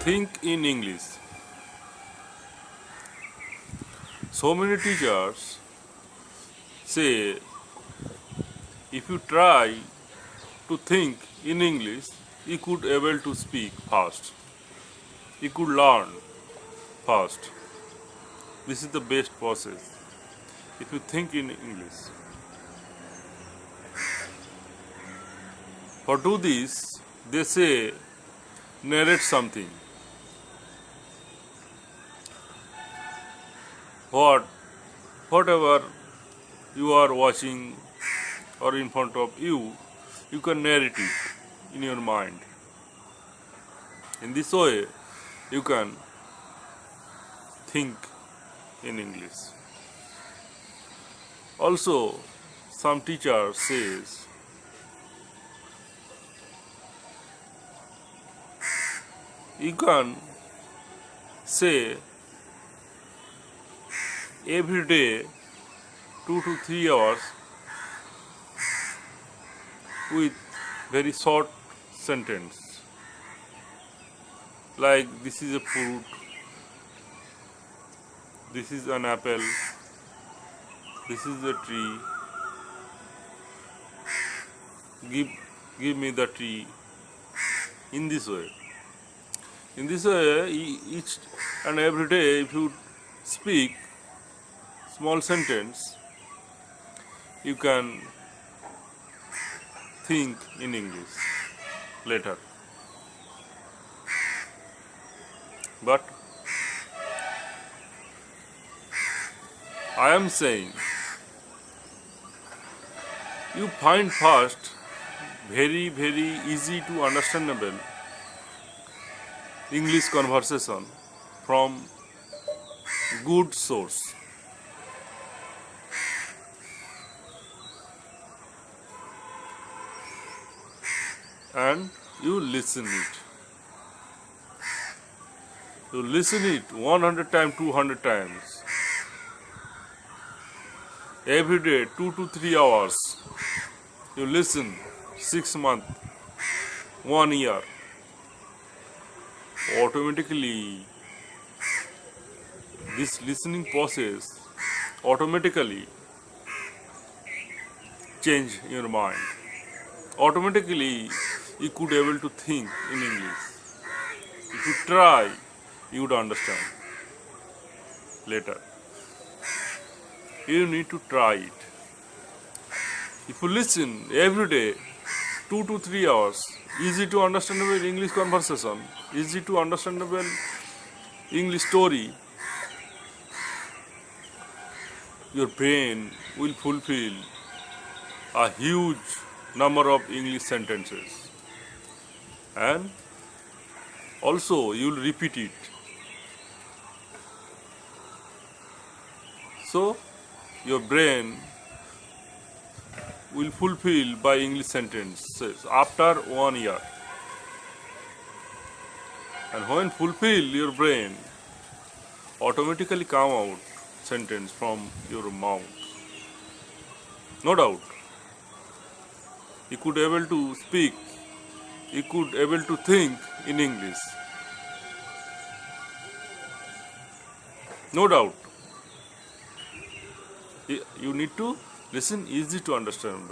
think in English. So many teachers say if you try to think in English, you could able to speak fast. You could learn fast. This is the best process if you think in English. For do this, they say narrate something. Whatever you are watching or in front of you, you can narrate it in your mind. In this way, you can think in English. Also, some teacher says you can say every day 2 to 3 hours with very short sentence like this is a fruit, this is an apple, this is a tree, give me the tree. In this way each and every day if you speak small sentence, you can think in English later. But I am saying you find first very easy to understandable English conversation from good source. And you listen it. You listen it 100 times, 200 times. Every day, 2 to 3 hours. You listen 6 months, 1 year. Automatically, this listening process automatically change your mind. Automatically, you could able to think in English. If you try, you would understand later. You need to try it. If you listen every day, 2 to 3 hours, easy to understandable English conversation, easy to understandable English story, your brain will fulfill a huge number of English sentences. And also you will repeat it. So your brain will fulfill by English sentences after 1 year. And when fulfill, your brain automatically come out sentence from your mouth. No doubt. You could able to speak, you could able to think in English. No doubt. You need to listen easy to understand,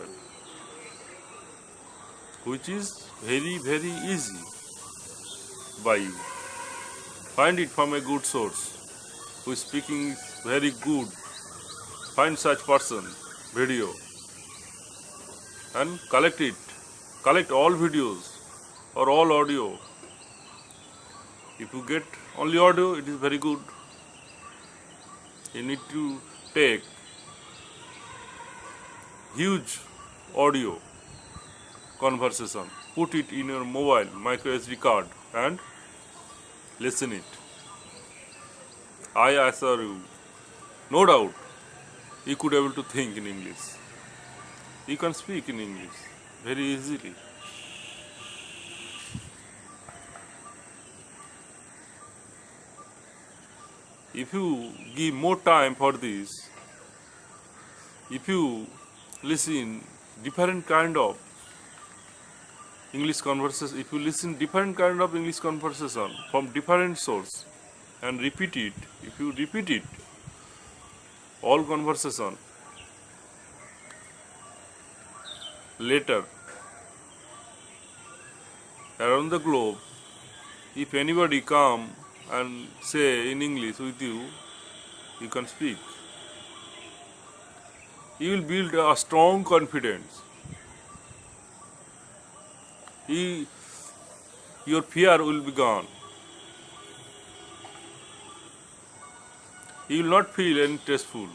which is very easy by you. Find it from a good source who is speaking very good. Find such person, video, and collect it. Collect all videos or all audio. If you get only audio, it is very good. You need to take huge audio conversation, put it in your mobile micro SD card and listen it. I assure you, no doubt, you could able to think in English. You can speak in English very easily. If you give more time for this, if you listen different kind of English conversation, if you listen different kind of English conversation from different source and repeat it, if you repeat it, all conversation, later around the globe, if anybody come and say in English with you, you can speak. You will build a strong confidence. Your fear will be gone. You will not feel any stressful.